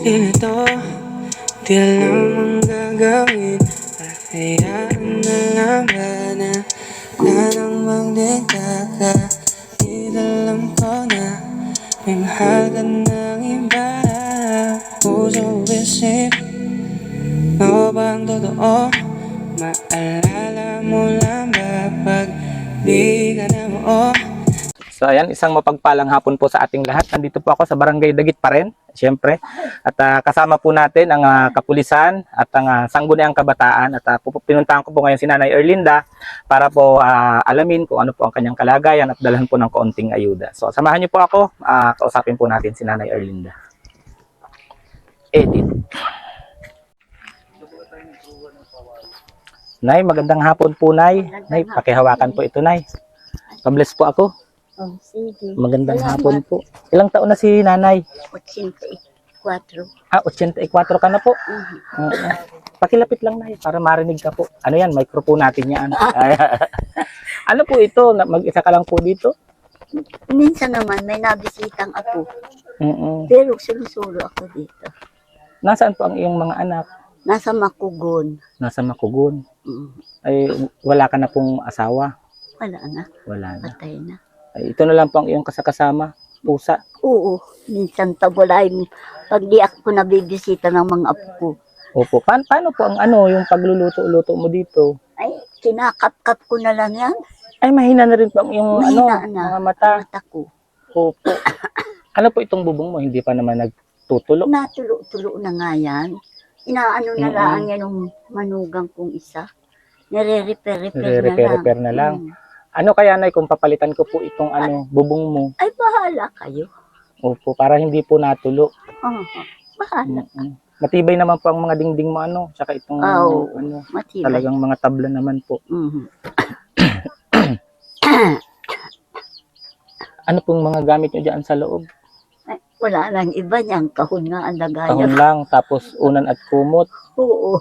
Ganito, di alam ang gagawin. Hayaan na lang ba na nang magdita ka? Di alam ko na may mahal ka ng iba. Puso isip mo bang totoo? Maalala mo lang ba pag di ka na mo? So ayan, isang mapagpalang hapon po sa ating lahat. Nandito po ako sa Barangay Dagit pa rin, siyempre. At kasama po natin ang kapulisan at ang sangguniang kabataan. At pinuntahan ko po ngayon si Nanay Erlinda para po alamin kung ano po ang kanyang kalagayan at dalhan po ng kaunting ayuda. So samahan niyo po ako, kausapin po natin si Nanay Erlinda. Edit. Nay, magandang hapon po, Nay. Nay, pakihawakan po ito, Nay. Pabless po ako. Oh, sige. Magandang hapon po. Ilang taon na si Nanay? 84. 84 ka na po. Pakilapit lang, Nay, para marinig ka po. Ano yan? Microphone natin yan. Ano po ito? Mag-isa ka lang po dito? Minsan naman may nabisitang ako. Mm-mm. Pero sulo-sulo ako dito. Nasaan po ang iyong mga anak? Nasa Makugon. Nasa Makugon. Mm. Ay, wala ka na pong asawa? Wala na. Wala na. Patay na. Ay, ito na lang po ang iyong kasakasama? Pusa? Oo. Minsan tabulay mo. Pag di ako nabibisita ng mga apo ko. Opo. Paano po ang yung pagluluto-luto mo dito? Ay, kinakap-kap ko na lang yan. Ay, mahina na rin po ang iyong Mahina na. mga mata. Mata ko. Opo. Ano po itong bubong mo? Hindi pa naman nagtutulo? Natulo-tulo na nga yan. Inaano na lang yan yung manugang kong isa. Nire-repair na lang. Ano kaya, Nay, kung papalitan ko po itong bubong mo? Ay, bahala kayo. Opo, para hindi po natulo. Oh, bahala. Matibay naman po ang mga dingding mo, tsaka itong Matibay. talagang mga tabla naman po. Ano pong mga gamit nyo dyan sa loob? Ay, wala lang iba niyang kahon nga ang lagayan. Kahon lang, tapos unan at kumot. Oo.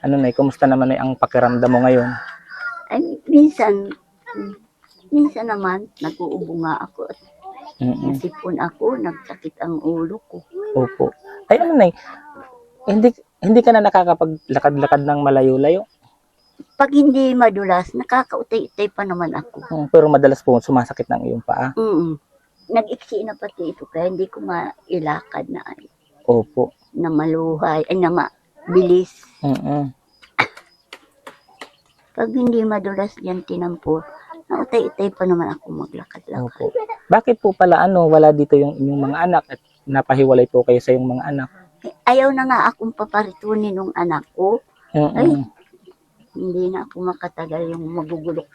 Ano, Nay, kumusta naman ang pakiramdam mo ngayon? Ay, minsan naman, nag-uubo nga ako. Nasipon ako, nagsakit ang ulo ko. Opo. Ay, Nay, hindi ka na nakakapaglakad-lakad ng malayo-layo? Pag hindi madulas, nakakautay-utay pa naman ako. Pero madalas po sumasakit ng iyong paa? Nag-iksi na pati ito, kaya hindi ko mailakad na ay. Opo. Na maluhay, ay na mabilis. Pag hindi madulas yan tinampo, nautay-utay pa naman ako maglakad-lakad. Opo. Bakit po pala wala dito yung inyong mga anak at napahiwalay po kayo sa iyong mga anak? Ayaw na nga akong paparitunin ng anak ko. Ay, hindi na ako makatagal yung magugulok.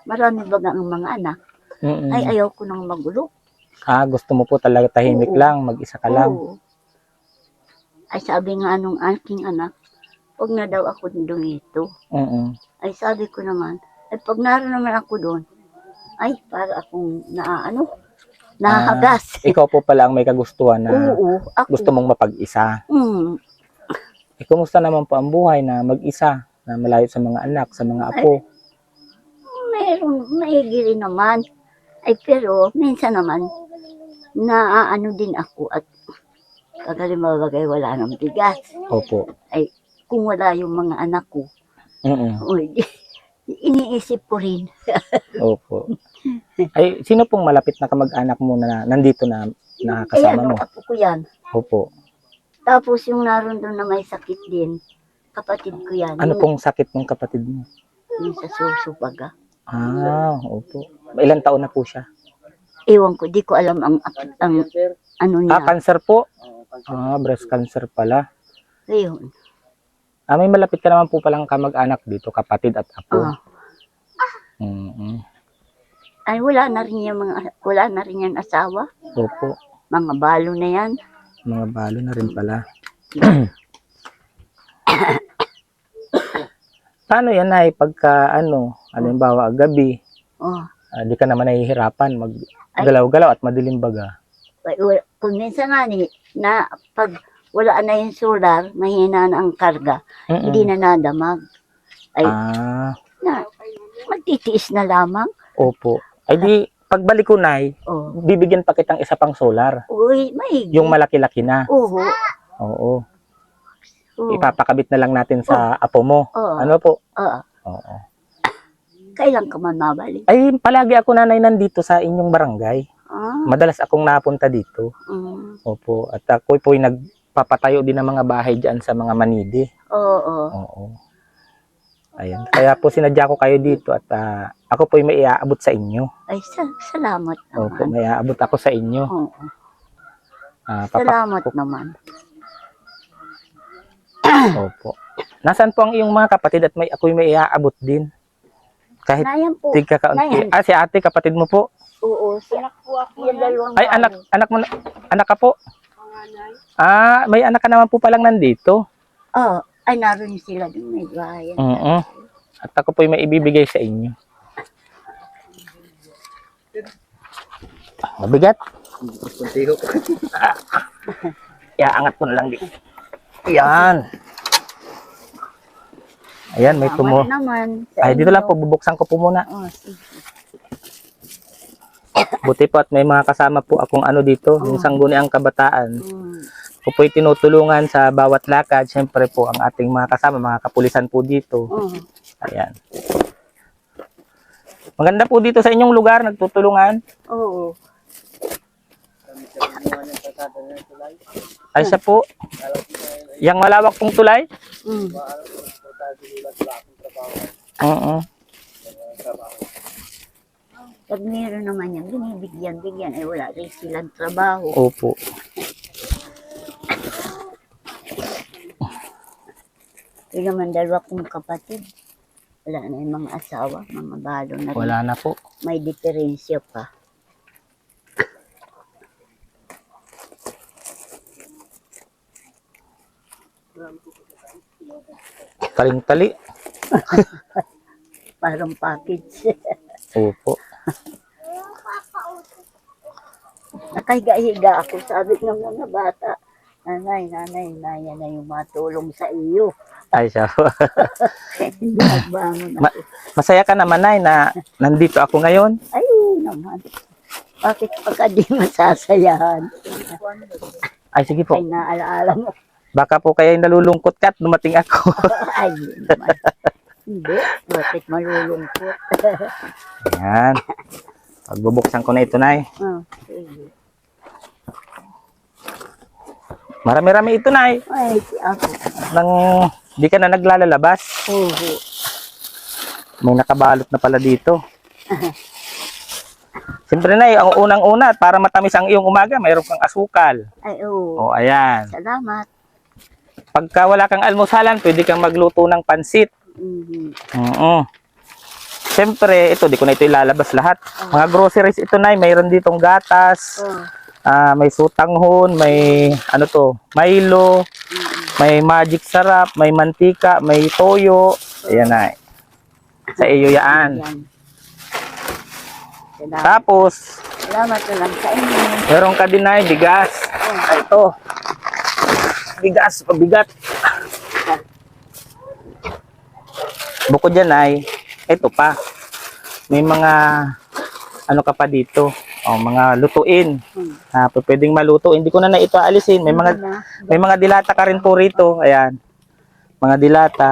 Marami baga ang mga anak. Ay, ayaw ko nang magulok. Gusto mo po talaga tahimik lang, mag-isa ka lang. Oo. Ay, sabi nga nung aking anak, huwag na daw ako dito. Ay, sabi ko naman, ay pag naroon naman ako doon, ay, para akong nahagas. Ikaw po pala ang may kagustuhan na Oo, ako. gusto mong mapag-isa. Kumusta naman po ang buhay na mag-isa, na malayo sa mga anak, sa mga apo? Meron, maigi rin naman. Ay, pero minsan naman, naaano din ako at kagalimabagay wala ng bigas. Opo. Ay, kung wala yung mga anak ko, uy, iniisip ko rin. Opo. Ay, sino pong malapit na kamag-anak mo na nandito na kasama mo? Apo ko yan. Opo. Tapos yung naroon doon na may sakit din, kapatid ko yan. Ano pong sakit ng kapatid mo? Yung sa susubaga. Opo. Ilang taon na po siya? Ewan ko, di ko alam ang ano niya. Cancer po? Breast cancer pala. Ayun. May malapit ka naman po palang kamag-anak dito, kapatid at apo. Ay, wala na rin yan asawa. Opo. Mga balo na yan. Mga balo na rin pala. Paano yan, Nay, pagka halimbawa gabi, di ka naman nahihirapan maggalaw-galaw at madilim baga? Kung minsan nga na pag wala na yung solar, mahina na ang karga, hindi na nadamag. Ay, magtitiis na lamang. Opo. Ay di, pagbalik ko, Nay, bibigyan pa kitang isa pang solar. Uy, maigi. Yung malaki-laki na. Oo. Oo. Oo. Ipapakabit na lang natin sa apo mo. Oo. Ano po? Oo. Oo. Kailan ka man mabalik? Ay, palagi ako nanay nandito sa inyong barangay. Ah. Madalas akong napunta dito. Opo. At ako po'y nagpapatayo din ng mga bahay dyan sa mga manidi. Oo. Oo. Ayan. Kaya po sinadya ko kayo dito at ako po'y may iaabot sa inyo. Ay, salamat Opo, naman. may iaabot ako sa inyo. Oo. Papa- Salamat naman. Opo. Nasaan po ang iyong mga kapatid at ako'y may iaabot din? Kahit Nayan po. tigka kaunti. Nayan. Si ate, kapatid mo po? Oo. Anak po ako. Yung dalawang Ay, anak mo, anak ka po? May anak ka naman po palang nandito. Oo. Ay, naroon sila dun. May bayan. Oo. At ako po'y may ibibigay sa inyo. Mabigat? Kuntiho. Angat mo na lang dito. Yan. Ayan, may Salamat naman. Ay, dito lang po, bubuksan ko po muna. Oh, sige. Buti po at may mga kasama po akong dito, yung sangguniang kabataan. Mm. Ako po'y tinutulungan sa bawat lakad. Siyempre po, ang ating mga kasama, mga kapulisan po dito. Ayan. Maganda po dito sa inyong lugar, nagtutulungan. Oo. Ay, siya po. Yang malawak pong tulay. Mm. Oo. Pag meron naman yan, binibigyan. Ay, wala rin silang trabaho. Opo. Yung naman dalawa kong kapatid. Wala na yung mga asawa, mga balo na rin. Wala na po. May diferensya pa. Taling-tali. Parang package. Opo. Nakahiga-higa ako. Sabi ng mga bata, nanay, yan na yung matulong sa iyo. Ay, siya po. Hindi nagbangon ako. Masaya ka naman, Nay, na nandito ako ngayon. Ay, oo naman. Bakit pagka di masasayahan? Ay, sige po. Ay, naalaala mo. Baka po kaya nalulungkot ka at dumating ako. Ay, yun naman. Hindi. Bakit malulungkot? Ayan. Pagbubuksan ko na ito, Nay. Sige. Marami-rami ito, Nay. Ay, ako. Nang di ka na naglalabas. Oo. May nakabalot na pala dito. Siyempre, Nay, ang unang-una, para matamis ang iyong umaga, mayroon kang asukal. Ay, oo. O, ayan. Salamat. Pagka wala kang almusalan, pwede kang magluto ng pansit. Oo. Siyempre, ito, di ko na ito ilalabas lahat. Mga groceries ito, Nay, mayroon ditong gatas, may sutanghon, may Milo, may magic sarap, may mantika, may toyo. Ayan, Nay. Sa iyo yan. Salamat. Tapos, Salamat na lang sa inyo. meron ka din, Nay, bigas. Ay, ito. Bigas, pabigat. Bukod dyan, Nay, ito pa. May mga, ka pa dito. Mga lutuin. Pwedeng maluto. Hindi ko na ito aalisin. May mga dilata ka rin po rito. Ayan. Mga dilata.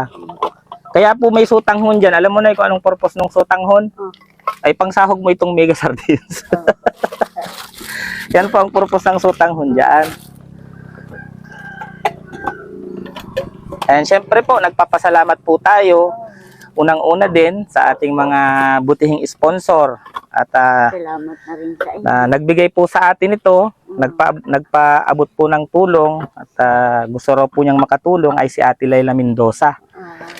Kaya po may sutanghon dyan. Alam mo na kung anong purpose ng sutanghon? Ay pangsahog mo itong mega sardines. Yan po ang purpose ng sutanghon dyan. And syempre po, nagpapasalamat po tayo. Unang-una din sa ating mga butihing sponsor. At Salamat na rin sa inyo. nagbigay po sa atin ito. Nagpaabot po ng tulong. At gusto raw po niyang makatulong ay si Ate Laila Mendoza.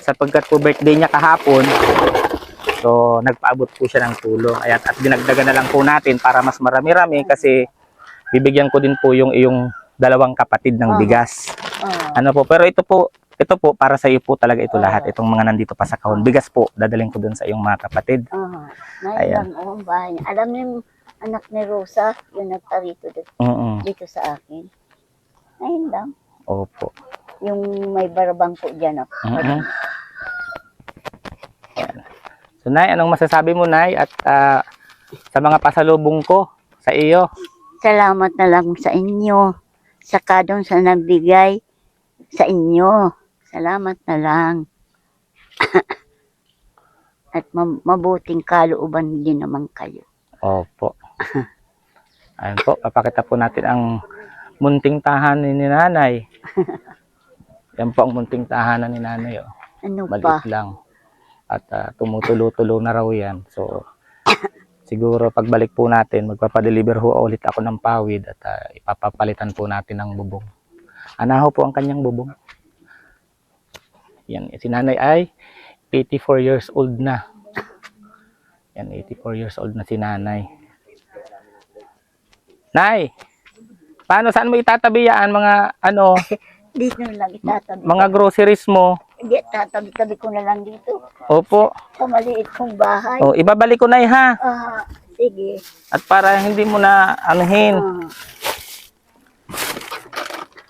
Sapagkat po birthday niya kahapon. So, nagpaabot po siya ng tulong. Ayan, at dinagdagan na lang po natin para mas marami-rami kasi bibigyan ko din po yung iyong dalawang kapatid ng bigas. Pero ito po para sa iyo po talaga ito lahat. Itong mga nandito pa sa kahon. Bigas po, dadaling ko dun sa iyong mga kapatid. Ayan. Ang bahay niya. Alam niyo yung anak ni Rosa, yung nagtarito dito sa akin. Ayun lang. Opo. Yung may barabangko dyan ako. So, Nay, anong masasabi mo, Nay? At sa mga pasalubong ko sa iyo? Salamat na lang sa inyo. saka doon sa nagbigay sa inyo. Salamat na lang. At mabuting kalooban din naman kayo. Opo. Ayun po, papakita po natin ang munting tahanan ni nanay. Yan po ang munting tahanan ni nanay. Oh. Ano pa? Maliit lang. At tumutulo-tulo na raw yan. So, siguro pagbalik po natin, magpapadeliver ho ulit ako ng pawid at ipapapalitan po natin ng bubong. Anaho po ang kanyang bubong. Yan, si nanay ay 84 years old na. Yan, 84 years old na si nanay. Nay, paano, saan mo itatabi yan mga ano, Dito na lang itatabi. mga groceries mo? Hindi, tatabi-tabi ko na lang dito. Opo. Sa maliit kong bahay. O, ibabalik ko na ha. Sige. At para hindi mo na anuhin. Ah,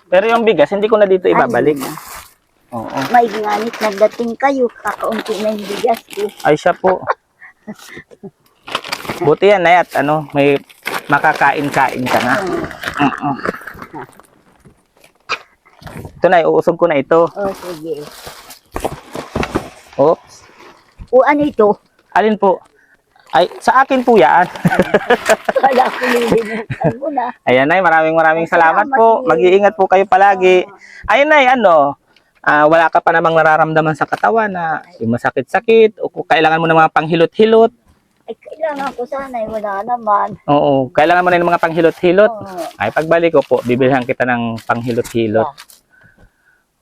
Pero yung bigas, hindi ko na dito ibabalik. ayun na. Oo. May ginganit nagdating kayo. Kakaunti na yung bigas ko. Ay, siya po. Buti yan, Nay, at ano, may makakain-kain ka na. Oo. Ito na, uusog ko na ito. Oh, sige. Oops. O ano ito? Alin po? Ay, sa akin po yan. Kala ko nilinisan mo na. Ayan, Nay, maraming salamat Salamat po. din. Mag-iingat po kayo palagi. Ayun, Nay, ano, wala ka pa namang nararamdaman sa katawan na yung masakit-sakit o kung kailangan mo ng mga panghilot-hilot. Ay, kailangan ko sana. Wala naman. Oo, kailangan mo na ng mga panghilot-hilot. Oo. Ay, pagbalik ko po, bibilhan kita ng panghilot-hilot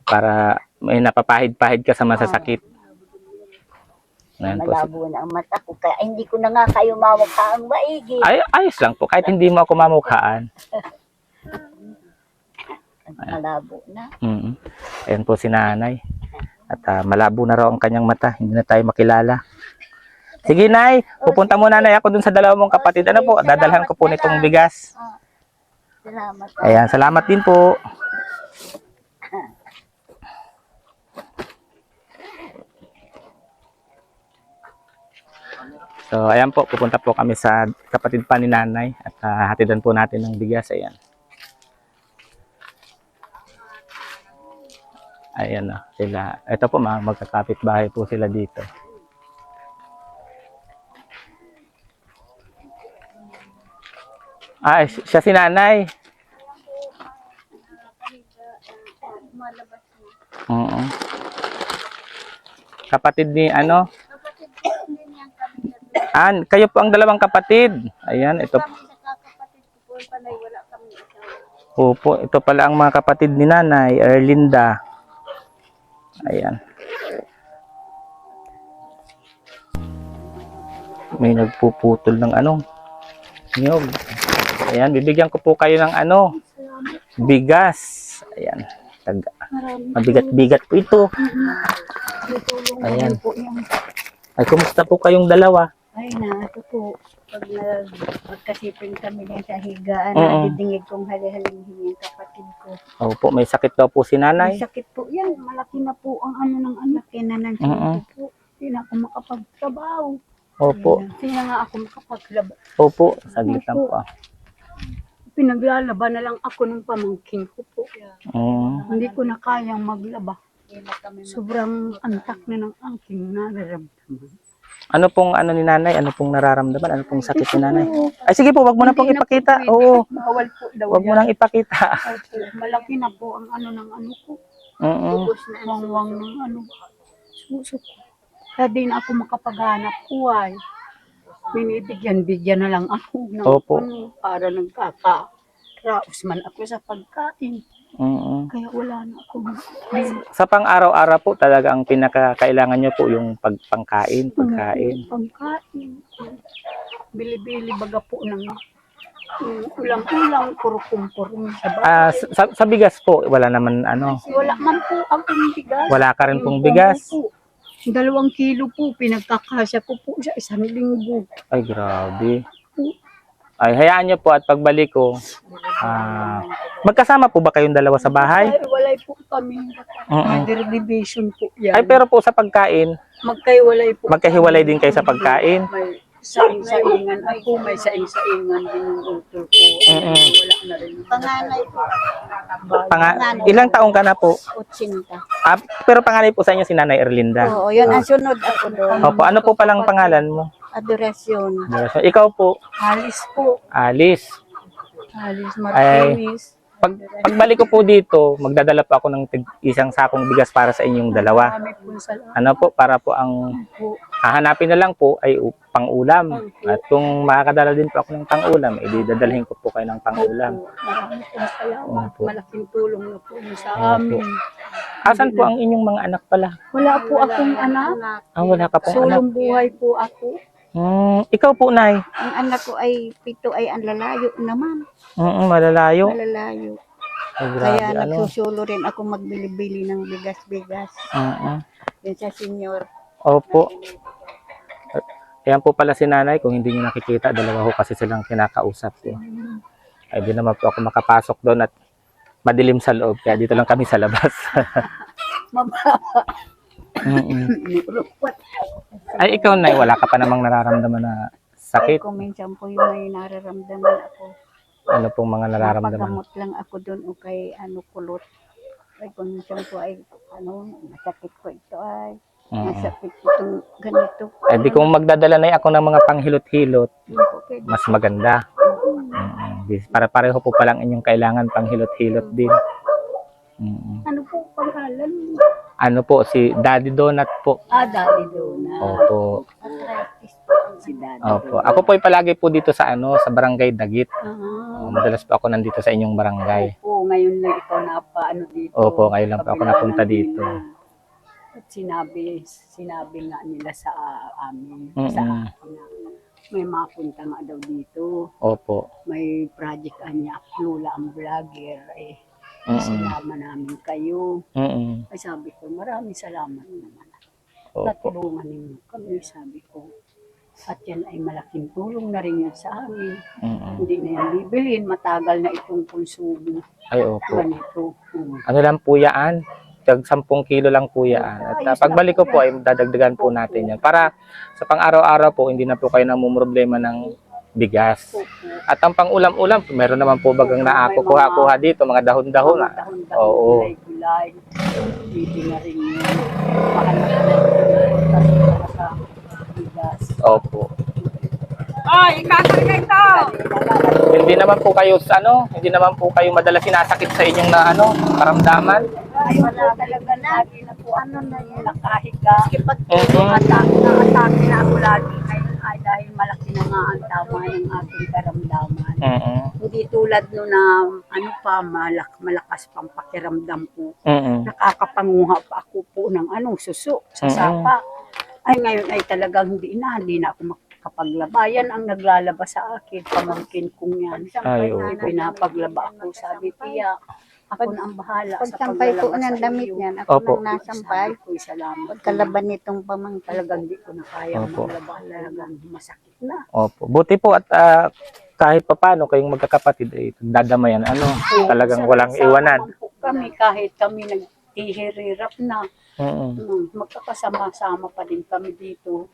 para may napapahid-pahid ka sa masasakit. Ayan po. Malabo na ang mata ko. Kaya hindi ko na nga kayo mawagha ang maigi. Ay, ayos lang po, kahit hindi mo ako mamukhaan. Malabo na. Ayan po si nanay. At malabo na raw ang kanyang mata, hindi na tayo makilala. Sige, Nay, pupunta muna, Nay, ako dun sa dalawa mong kapatid. Ano po, dadalhan ko po nitong bigas. Salamat. Ayan, salamat din po. So, ayan po, pupunta po kami sa kapatid pa ni nanay at hatidan po natin ng bigas. Ayan. Ayan na, sila. Ito po, magkakapit bahay po sila dito. Ay, siya si nanay. Oo. Kapatid ni ano? Kayo po ang dalawang kapatid. Ayan, ito. Opo, ito pala ang mga kapatid ni nanay, Erlinda. Ayan. May nagpuputol ng ano, niyog. Ayan, bibigyan ko po kayo ng ano, bigas. Ayan, mabigat-bigat po ito. Ayan. Ay, kumusta po kayong dalawa? Ay na, ito po. Pag magkasipin kami din sa higaan, Oo. didingig kong hali-haling kapatid ko. Opo, may sakit daw po si May nanay. sakit po yan. Malaki na po ang ano ng anak. Kinanan siya Oo. po. Hindi na ako makapagtrabaho. Opo, Hindi na nga ako makapagtrabaho. opo, saglit lang po. Pinaglalaban na lang ako ng pamangkin ko po. Hindi ko na kayang maglaba. Sobrang antak na ng aking nararamdaman. Ano pong ano ni nanay? Ano pong nararamdaman? Ano pong sakit ni nanay? Ay, sige po, wag mo na pong Hindi na ipakita. po Oo, bawal po daw wag mo yan. nang ipakita. Opo, malaki na po ang ano ng ano ko. Oo. Ubus na ang wangwang ng ano. Suso ko. Kaya di na ako makapaghanap buhay. Binibigyan-bigyan na lang ako ng Opo. ano, para nagkaka-raos man ako sa pagkain. Oo. Kaya wala na ako. Sa pang-araw-araw po talaga ang pinakakailangan nyo po yung pagpangkain, pagkain. Pagkain. Bili-bili baga po ng ulang-ulang, puro-purong sa bahay. Sa bigas po, wala naman ano. Wala man po akong bigas. Wala ka rin pong Yung bigas. po, 2 kilo po, pinagkakasya ko po sa 1 linggo. Ay, grabe. Ay, hayaan nyo po at pagbalik ko, magkasama po ba kayong dalawa sa bahay? Ay, walay po kami. Oo. Mother division po yan. Ay, pero po sa pagkain, Magkahiwalay po. magkahiwalay din kayo sa pagkain. May saing-saingan ako, may saing-saingan din yung utol ko. Wala na rin. Panganay po, Ilang taong ka na po? 80. Pero panganay po sa inyo si Nanay Erlinda. Oo, yun ang sunod ako doon. Opo, ano po palang pangalan mo? Adorasyon. Ikaw po? Halis po. Alice. Halis Martinez. Pagbalik ko po dito, magdadala po ako ng isang sakong bigas para sa inyong dalawa. Marami po salamat Ano po, para po ang po. hahanapin na lang po ay pang-ulam. At kung makakadala din po ako ng pang-ulam, edi dadalhin ko po kayo ng pang-ulam. Marami pong salamat. Opo. Malaking tulong na po yun sa Opo. amin. Asan po ang inyong mga anak pala? Wala po akong anak. Wala ka pong anak. Sulong buhay po ako. Ikaw po, Nay. Ang anak ko ay 7 ay ang lalayo naman. Malalayo. Malalayo. Ay, grabe, Kaya ano? nagsusulo rin ako magbili-bili ng bigas-bigas. Yun sa senior. Opo. Ayan po pala si Nanay, kung hindi niyo nakikita, dalawa ho kasi silang kinakausap po. Ay di naman po ako makapasok doon at madilim sa loob, kaya dito lang kami sa labas. Mababa. Ay ikaw, Nay, wala ka pa namang nararamdaman na Ay, sakit? kung minsan po yung may nararamdaman ako. Ano pong mga nararamdaman? Napagamot lang ako doon o kay kulot. Ay, kung minsan po ay masakit ko ito ay. Masakit itong ganito. Eh di kung magdadala na ako ng mga panghilot-hilot, Hindi po pwede. mas maganda. Para pareho po palang inyong kailangan panghilot-hilot din. Ano po pangalan? Ano po, si Daddy Donut po. Daddy Dona. Opo. Arthritis po Si Daddy Opo. Ako po ay palagi po dito sa sa Barangay Dagit. Ah. Madalas po ako nandito sa inyong barangay. Opo, ngayon lang ikaw napaano dito. Opo, ngayon lang po ako napunta dito. At sinabi nga nila sa amin, Mm-mm. sa akin na may mapunta nga daw dito. Opo. May project niya, Lula ang vlogger. Mm-mm. Sinama namin kayo. Mm-mm. Ay sabi ko, maraming salamat naman. Opo. Natulungan ninyo kami, sabi ko. At yan ay malaking tulong na rin yan sa amin. Mm-mm. Hindi na yan bibilin, matagal na itong konsumo. Ay, opo. Ganito. Ano lang po yan? Tag 10 kilo lang po yan. At pagbalik ko po ay dadagdagan po natin yan. Para sa pang-araw-araw po, hindi na po kayo namumroblema ng bigas. At ang pang-ulam-ulam, meron naman po bagang kuha dito, mga dahon-dahon. Oo. Gulay-gulay. Hindi na rin yun. Mahal na rin sa bigas. Opo. Ay, ikakarga ito! Hindi naman po kayo hindi naman po kayo madalas sinasakit sa inyong karamdaman. Ay, wala talaga lagi na po. Ano na yun? Nakahiga. Pag Mhm. na-atake na ako lagi. Ay, dahil malaki na nga ang tama ng aking karamdaman. Hindi tulad no na malakas pang pakiramdam ko. Nakakapanguha pa ako po ng suso sa sapa. Ay, ngayon ay talagang hindi na ako makakapaglaba. Yan ang naglalaba sa akin, pamangkin kong yan. Ay, oo. Pinapaglaba ako, sabi tiya. Ako na ang bahala sa Pagsampay ko paglalaba ng sa damit iyo. niyan, Opo. ako nang nasampay. Sabi ko, salamat. Pagkalaban nitong pamangkin. Talagang di ko na kaya Opo. maglaba. Talagang masakit na. Opo. Buti po at kahit papano kayong magkakapatid ay dadamayan. Talagang walang iwanan. Po kami, kahit kami naghihirirap na, magkakasama-sama pa din kami dito.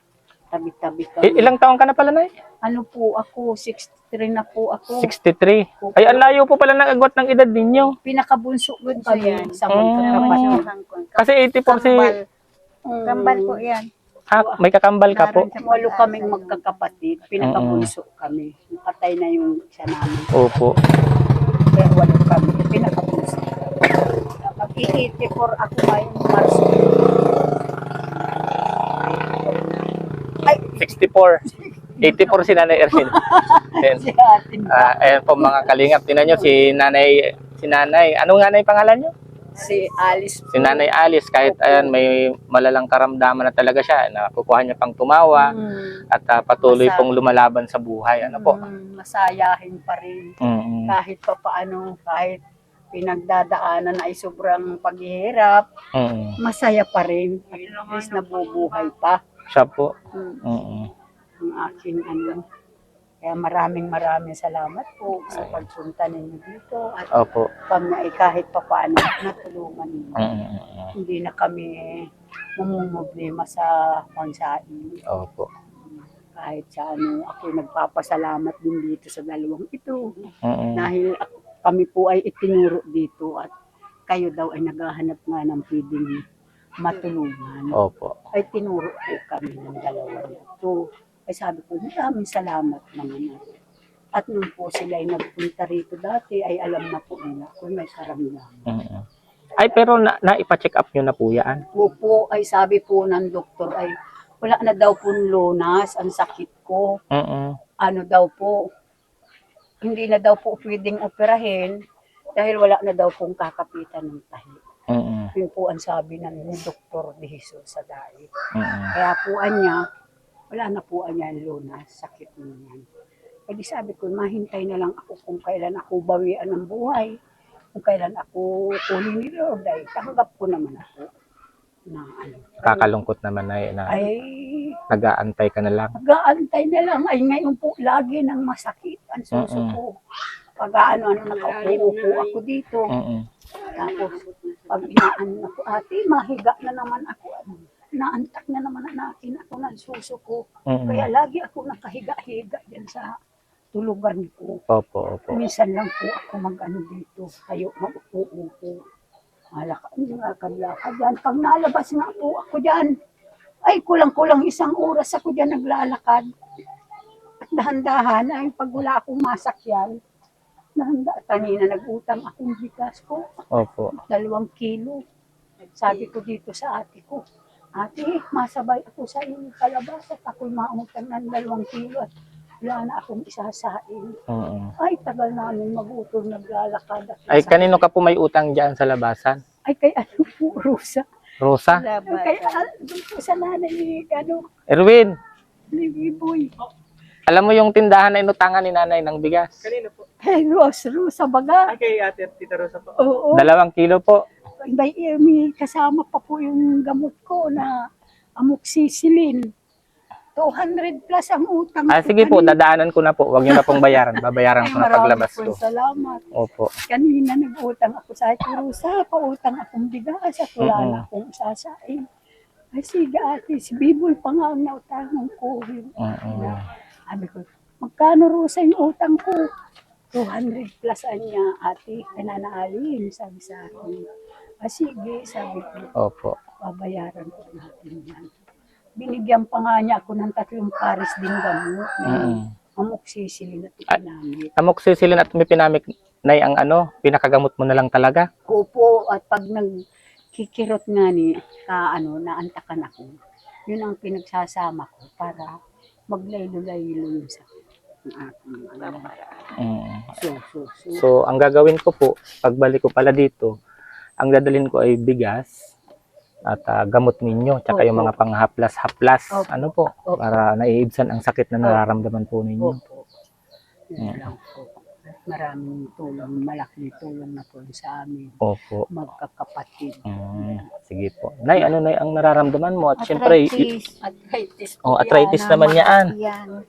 Tabi-tabi kami. Ilang taon ka na pala, Nay? Ano po ako, 63 na po ako. 63. Ay, ang layo po pala ng agwat ng edad ninyo. Pinakabunso ko kami sa Mm. Kasi 84 si... Kambal po yan. may kakambal ka po. Walo kaming magkakapatid, pinakabunso kami. Patay na yung isa namin. Opo. Kaya walo kami, pinakabunso. Mag-84 ako ngayong Marso. 64. 84 si Nanay Erlin. Ayan. Si atin Ayan po mga kalingap. Tingnan nyo si Nanay. Anong nanay pangalan nyo? si Alice. Si Nanay Alice. Kahit ayan, may malalang karamdaman na talaga siya. Nakukuha niya pang tumawa. At patuloy pong lumalaban sa buhay. Ano po? Masayahin pa rin. Kahit pa paano, kahit pinagdadaanan ay sobrang paghihirap, masaya pa rin. At least nabubuhay pa. Siya po. Ang aking Kaya maraming salamat po sa pagpunta ninyo dito. At Opo. kami ay kahit pa paano natulungan ninyo. Hindi na kami mamumblema sa pansain. Opo. kahit sa ano, ako nagpapasalamat din dito sa dalawang ito. Mm. Dahil kami po ay itinuro dito at kayo daw ay naghahanap nga ng pwedeng matulungan. Opo. Ay tinuro po kami ng dalawa nito. Ay sabi ko, maraming salamat naman. At nung po sila ay nagpunta rito dati, ay alam na po nila kung may karamdaman. Mm. Ay, pero naipa-check up nyo na po yan? Po ay sabi po ng doktor ay wala na daw po lunas ang sakit ko. Mm. Ano daw po, hindi na daw po pwedeng operahin dahil wala na daw pong kakapitan ng tahi. Mm. Yun po ang sabi ng Dr. De Jesus sa dahil. Mm. Kaya po niya, wala na po niya ang lunas, sakit niyan. Kaya sabi ko, mahintay na lang ako kung kailan ako bawian ng buhay. Kung kailan ako kunin ni Lord, ay tanggap ko naman ako na ano. Kakalungkot naman na Ay, nag-aantay ka na lang. nag-aantay na lang. Ay, ngayon po, lagi nang masakit ang suso ko. Pag ano, nakaupo ako dito. Mm. Tapos, pag inaan ako, ate, mahiga na naman ako. Naantak na naman natin ako ng suso ko. Mm. Kaya lagi ako nakahiga-higa dyan sa tulugan ko. Opo, opo. Minsan lang po ako mag-ano dito. Kayo, mag-upo. Lakad-lakad yan. Pag nalabas nga po ako dyan, ay kulang-kulang 1 oras ako dyan naglalakad. At dahan-dahan, ay pag wala akong masakyan, kanina nag-utang akong bigas ko. Opo. 2 kilo. Sabi ko dito sa ate ko, ate, masabay ako sa iyong kalabas at ako'y mautang ng 2 kilo at wala na akong isasain. Mm. Ay, tagal namin mag-utol, naglalakad. Ay, kanino ka po may utang dyan sa labasan? Ay, kay ano po, Rosa. Rosa? Kay doon po sa nanay ni, Erwin, ni Biboy. alam mo yung tindahan na inutangan ni nanay ng bigas? Hey, Rosa baga. Kay Ate Tita Rosa po. Oo. 2 kilo po. May kasama pa po yung gamot ko na amoxicillin. 200 plus ang utang. Ah, sige po, dadaanan ko na po. Huwag nyo na pong bayaran. Babayaran ko na paglabas ko. Salamat. Opo. Kanina nag-utang ako sa Rosa, pautang akong bigas at wala na akong sasain. Ay sige ate, si Biboy pa nga ang nautangan ko. Sabi ko, magkano Rosa yung utang ko? 200 plus niya ate, kananaalin, sabi sa akin. Ah sige, sabi ko, Opo. babayaran ko natin yan. Binigyan pa nga niya ako ng 3 pares din gamot na amoxicillin at ipinamit. Amoxicillin at mipinamik na ang ano, pinakagamot mo na lang talaga? Opo, at pag nagkikirot nga ni, naantakan ako, yun ang pinagsasama ko para maglaylo-laylo yung sakit ng aking So, ang gagawin ko po, pagbalik ko pala dito, ang dadalhin ko ay bigas at gamot ninyo, tsaka yung mga panghaplas-haplas, ano po, para naiibsan ang sakit na nararamdaman po ninyo. Opo. Yun lang po. At maraming tulong, malaking tulong na po sa amin. Opo. Magkakapatid. Sige po. Nay, ano na ang nararamdaman mo? At syempre, Arthritis. arthritis naman yan. Yan.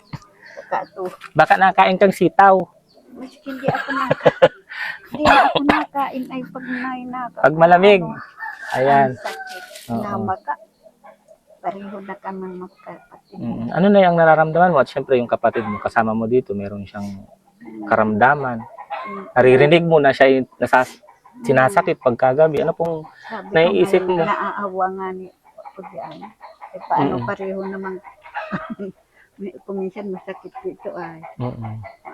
Saka to. Baka nakain kang sitaw. Maski hindi na ako nakain ay pag nainaka. Pag malamig. Ayan. Ang sakit. Oo. Namaka. Pareho na kami magkapatid. Ano na yung nararamdaman mo? At syempre, yung kapatid mo, kasama mo dito, meron siyang karamdaman. Naririnig mo na siya sinasakit pagkagabi. Ano pong Sabi naiisip ko mo? ngayon, naaawa nga ni ako diyan. Eh paano pareho naman kuminsan masakit dito ay.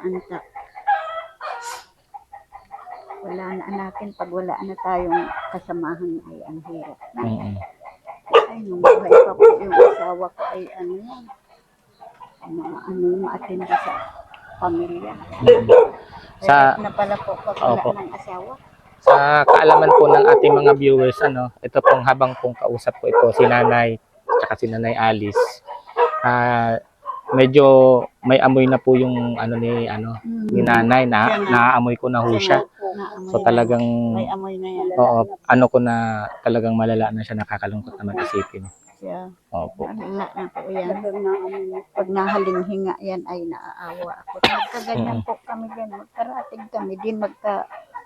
Antak. Wala na anakin pag wala na tayong kasamahan ay ang hirap. Ay, nung buhay pa po yung asawa ko ay maatinda sa pamilya. Sa- na pala po pag Opo. wala ng asawa. Sa kaalaman po ng ating mga viewers, ito pong habang pong kausap ko ito, si Nanay, tsaka si Nanay Alice, medyo may amoy na po yung ni Nanay, naaamoy ko na ho siya. So talagang, May amoy na yan. oo, ko na talagang malala na siya, nakakalungkot naman isipin. Siya. Opo. Na po yan. Pag nahalinghinga yan ay naaawa ako. Nagkaganyan po kami din. Magkarating kami din.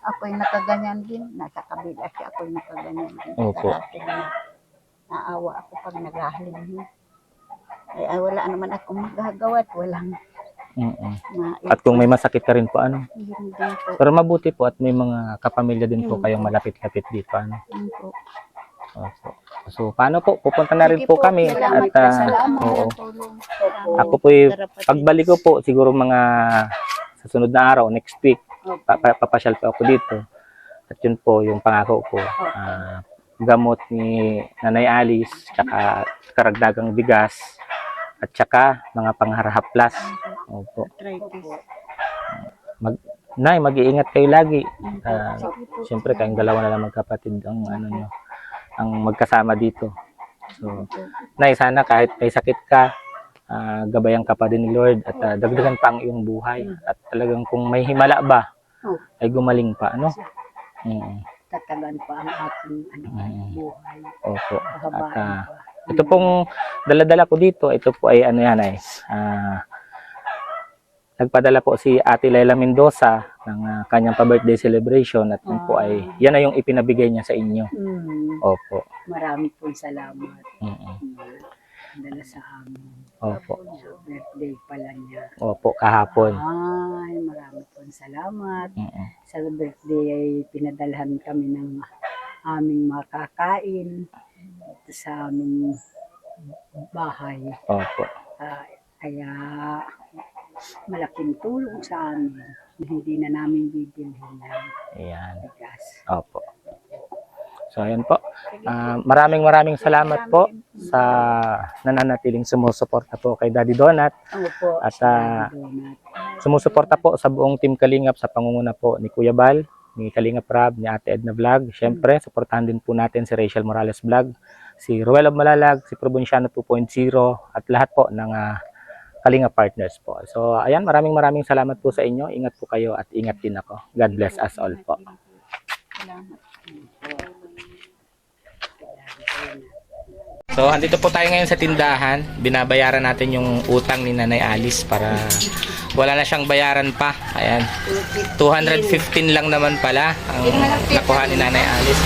Ako'y nakaganyan din. Nasa kabila siya ako'y nakaganyan din. Opo. Naawa ako pag naghahalinghinga. Ay, wala naman akong magagawa at walang Mm-mm. na At kung may masakit ka rin po, ano? hindi po. Pero mabuti po at may mga kapamilya din po kayong malapit-lapit dito, ano? Yun po. Opo. So, paano po? Pupunta na rin Sige po kami. salamat At, po, salamat. oo. Tulong. Ako po, pagbalik ko po, siguro mga sa sunod na araw, next week, papasyal po ako dito. At yun po, yung pangako ko. Gamot ni Nanay Alice, tsaka karagdagang bigas, at tsaka mga pangharahap plus. Opo. Arthritis. Nay, mag-iingat kayo lagi. Siyempre, kayong dalawa na lang magkapatid ang ano nyo, ang magkasama dito. So, Nay, sana kahit may sakit ka, gabayan ka pa din ni Lord at dagdagan pa ang iyong buhay. At talagang kung may himala ba, ay gumaling pa, ano? Tatagan pa ang ating buhay. Opo. Pahabaan At pa. ito pong daladala ko dito, ito po ay ano yan ay, nagpadala po si Ate Laila Mendoza ng kanyang pa-birthday celebration at yun po ay, yan na yung ipinabigay niya sa inyo. Opo. Marami pong salamat. Mm-mm. Dala sa amin. Opo. Sa birthday pala niya. Opo, kahapon. Ay, marami pong salamat. Mm-mm. Sa birthday ay pinadalhan kami ng aming makakain dito sa aming bahay. Opo. Kaya malaking tulong sa amin na hindi na namin bibilhin ng Ayan. bigas. Opo. So, ayan po. Maraming salamat po sa nananatiling sumusuporta po kay Daddy Donat. Opo, At Donat. sumusuporta po sa buong Team Kalingap sa pangunguna po ni Kuya Bal, ni Kalingap Rab, ni Ate Edna Vlog. Siyempre, suportahan din po natin si Rachel Morales Vlog, si Ruel of Malalag, si Provinciano 2.0 at lahat po ng Kalingap partners po. So, ayan, maraming salamat po sa inyo. Ingat po kayo at ingat din ako. God bless us all po. So, andito po tayo ngayon sa tindahan. Binabayaran natin yung utang ni Nanay Alice para wala na siyang bayaran pa. Ayan. 215 lang naman pala ang nakuha ni Nanay Alice.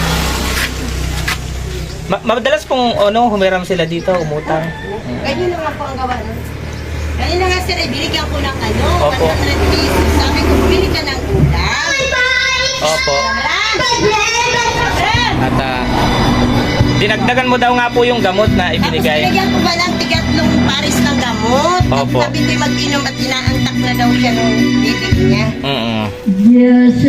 Madalas pong humiram sila dito, umutang. Ganyan naman po ang gawa nun. Ganyan na nga sir, binigyan ko ng Opo. 100 pesos. Sabi ko, bumili ka ng ulam. Opo. At dinagdagan mo daw nga po yung gamot na Tapos ibinigay. binigyan ko ba ng tigatlong pares ng gamot? Opo. Sabi ko mag-inom at inaantak na daw siya ng bibig niya. Mm-mm. Diyos